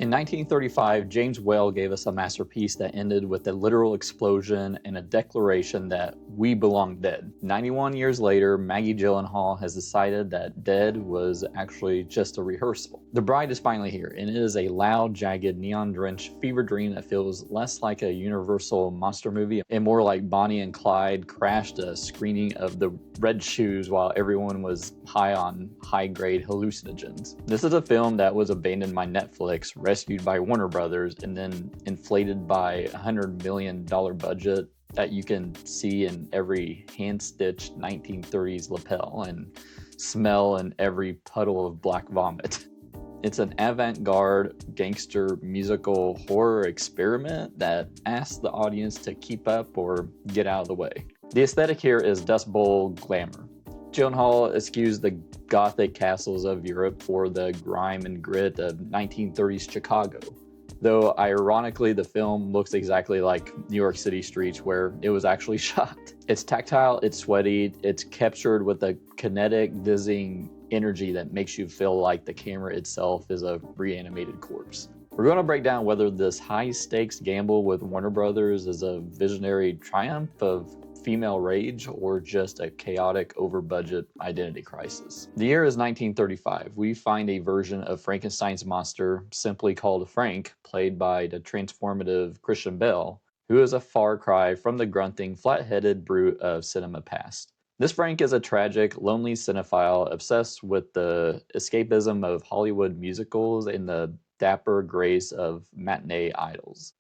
In 1935, James Whale gave us a masterpiece that ended with a literal explosion and a declaration that we belong dead. 91 years later, Maggie Gyllenhaal has decided that dead was actually just a rehearsal. The Bride is finally here, and it is a loud, jagged, neon-drenched fever dream that feels less like a Universal monster movie and more like Bonnie and Clyde crashed a screening of The Red Shoes while everyone was high on high-grade hallucinogens. This is a film that was abandoned by Netflix, rescued by Warner Brothers, and then inflated by $100 million budget that you can see in every hand-stitched 1930s lapel and smell in every puddle of black vomit. It's an avant-garde gangster musical horror experiment that asks the audience to keep up or get out of the way. The aesthetic here is Dust Bowl glamour. Gyllenhaal eschews the Gothic castles of Europe for the grime and grit of 1930s Chicago, though ironically the film looks exactly like New York City streets where it was actually shot. It's tactile, it's sweaty, it's captured with a kinetic, dizzying energy that makes you feel like the camera itself is a reanimated corpse. We're going to break down whether this high-stakes gamble with Warner Brothers is a visionary triumph of female rage or just a chaotic over-budget identity crisis. The year is 1935. We find a version of Frankenstein's monster simply called Frank, played by the transformative Christian Bale, who is a far cry from the grunting, flat-headed brute of cinema past. This Frank is a tragic, lonely cinephile obsessed with the escapism of Hollywood musicals and the dapper grace of matinee idols.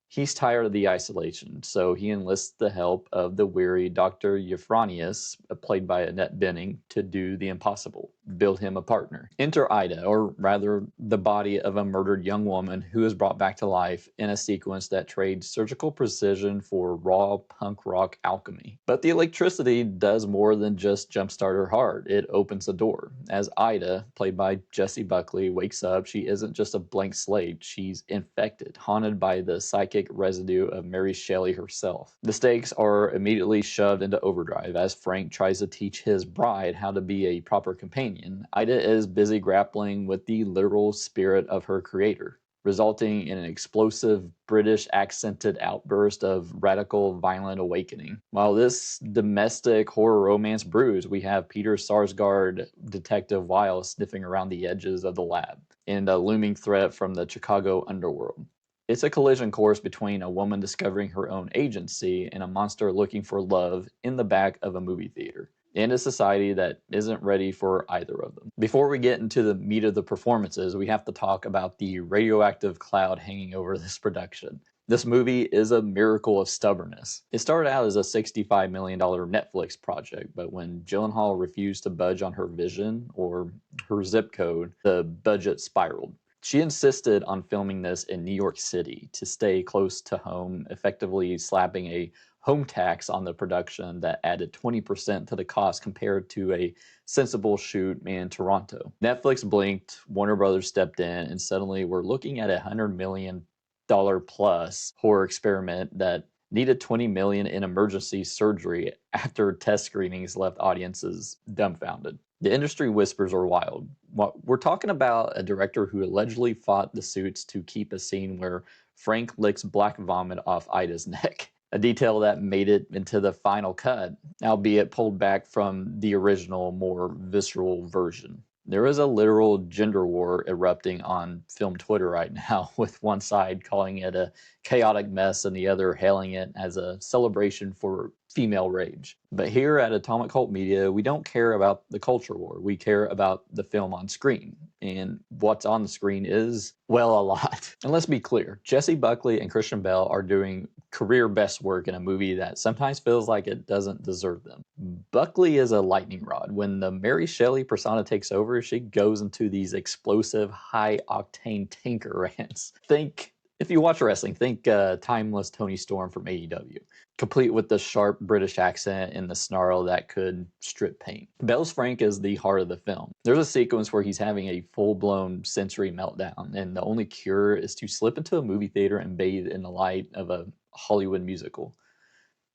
He's tired of the isolation, so he enlists the help of the weary Dr. Euphronius, played by Annette Bening, to do the impossible, build him a partner. Enter Ida, or rather the body of a murdered young woman who is brought back to life in a sequence that trades surgical precision for raw punk rock alchemy. But the electricity does more than just jumpstart her heart, it opens the door. As Ida, played by Jessie Buckley, wakes up, she isn't just a blank slate, she's infected, haunted by the psychic residue of Mary Shelley herself. The stakes are immediately shoved into overdrive as Frank tries to teach his bride how to be a proper companion. Ida is busy grappling with the literal spirit of her creator, resulting in an explosive British accented outburst of radical violent awakening. While this domestic horror romance brews, we have Peter Sarsgaard Detective Weil sniffing around the edges of the lab, and a looming threat from the Chicago underworld. It's a collision course between a woman discovering her own agency and a monster looking for love in the back of a movie theater, in a society that isn't ready for either of them. Before we get into the meat of the performances, we have to talk about the radioactive cloud hanging over this production. This movie is a miracle of stubbornness. It started out as a $65 million Netflix project, but when Gyllenhaal refused to budge on her vision or her zip code, the budget spiraled. She insisted on filming this in New York City to stay close to home, effectively slapping a home tax on the production that added 20% to the cost compared to a sensible shoot in Toronto. Netflix blinked, Warner Brothers stepped in, and suddenly we're looking at a $100 million plus horror experiment that needed $20 million in emergency surgery after test screenings left audiences dumbfounded. The industry whispers are wild. We're talking about a director who allegedly fought the suits to keep a scene where Frank licks black vomit off Ida's neck, a detail that made it into the final cut, albeit pulled back from the original, more visceral version. There is a literal gender war erupting on film Twitter right now, with one side calling it a chaotic mess and the other hailing it as a celebration for female rage. But here at Atomic Cult Media, we don't care about the culture war. We care about the film on screen. And what's on the screen is, well, a lot. And let's be clear, Jessie Buckley and Christian Bale are doing career best work in a movie that sometimes feels like it doesn't deserve them. Buckley is a lightning rod. When the Mary Shelley persona takes over, she goes into these explosive, high-octane tanker rants. If you watch wrestling, think timeless Tony Storm from AEW, complete with the sharp British accent and the snarl that could strip paint. Bale's Frank is the heart of the film. There's a sequence where he's having a full-blown sensory meltdown, and the only cure is to slip into a movie theater and bathe in the light of a Hollywood musical.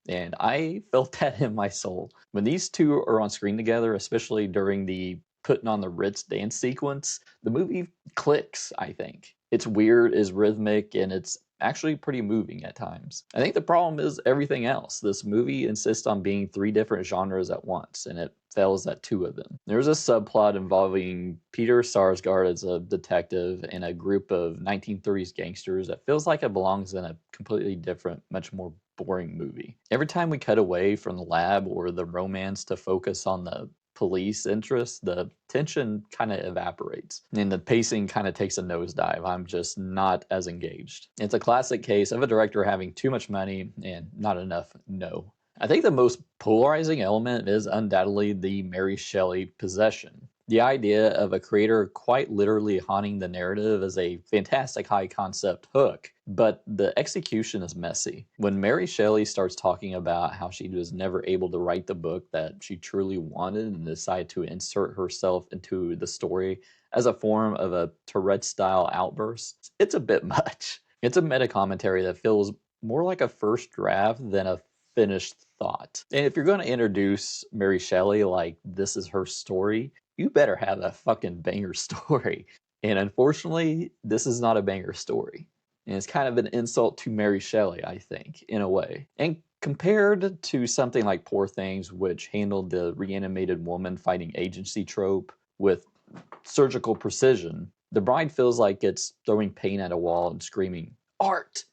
And I felt that in my soul. When these two are on screen together, especially during the Puttin on the Ritz dance sequence, the movie clicks, I think. It's weird, it's rhythmic, and it's actually pretty moving at times. I think the problem is everything else. This movie insists on being 3 different genres at once, and it fails at 2 of them. There's a subplot involving Peter Sarsgaard as a detective and a group of 1930s gangsters that feels like it belongs in a completely different, much more boring movie. Every time we cut away from the lab or the romance to focus on the police interest, the tension kind of evaporates and the pacing kind of takes a nosedive. I'm just not as engaged. It's a classic case of a director having too much money and not enough no. I think the most polarizing element is undoubtedly the Mary Shelley possession. The idea of a creator quite literally haunting the narrative is a fantastic high concept hook, but the execution is messy. When Mary Shelley starts talking about how she was never able to write the book that she truly wanted and decided to insert herself into the story as a form of a Tourette-style outburst, it's a bit much. It's a meta-commentary that feels more like a first draft than a finished thought. And if you're going to introduce Mary Shelley like this is her story, you better have a fucking banger story. And unfortunately, this is not a banger story. And it's kind of an insult to Mary Shelley, I think, in a way. And compared to something like Poor Things, which handled the reanimated woman fighting agency trope with surgical precision, The Bride feels like it's throwing paint at a wall and screaming, art!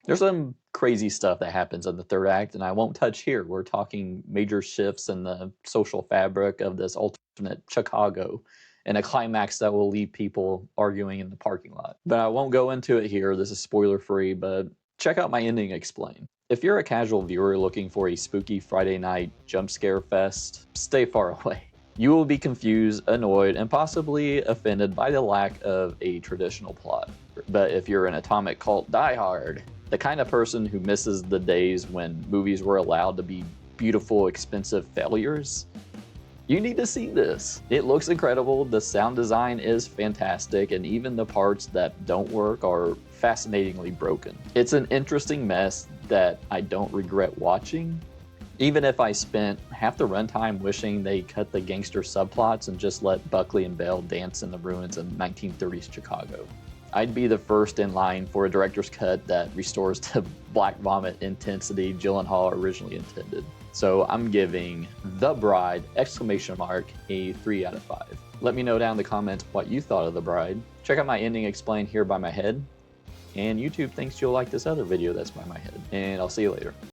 There's some crazy stuff that happens in the third act, and I won't touch here. We're talking major shifts in the social fabric of this alternate Chicago, and a climax that will leave people arguing in the parking lot. But I won't go into it here. This is spoiler free, but check out my ending explain. If you're a casual viewer looking for a spooky Friday night jump scare fest, stay far away. You will be confused, annoyed, and possibly offended by the lack of a traditional plot. But if you're an atomic cult diehard, the kind of person who misses the days when movies were allowed to be beautiful, expensive failures, you need to see this. It looks incredible, the sound design is fantastic, and even the parts that don't work are fascinatingly broken. It's an interesting mess that I don't regret watching, even if I spent half the runtime wishing they cut the gangster subplots and just let Buckley and Bale dance in the ruins of 1930s Chicago. I'd be the first in line for a director's cut that restores the black vomit intensity Gyllenhaal originally intended. So I'm giving The Bride, exclamation mark, a 3 out of 5. Let me know down in the comments what you thought of The Bride. Check out my ending explained here by my head. And YouTube thinks you'll like this other video that's by my head. And I'll see you later.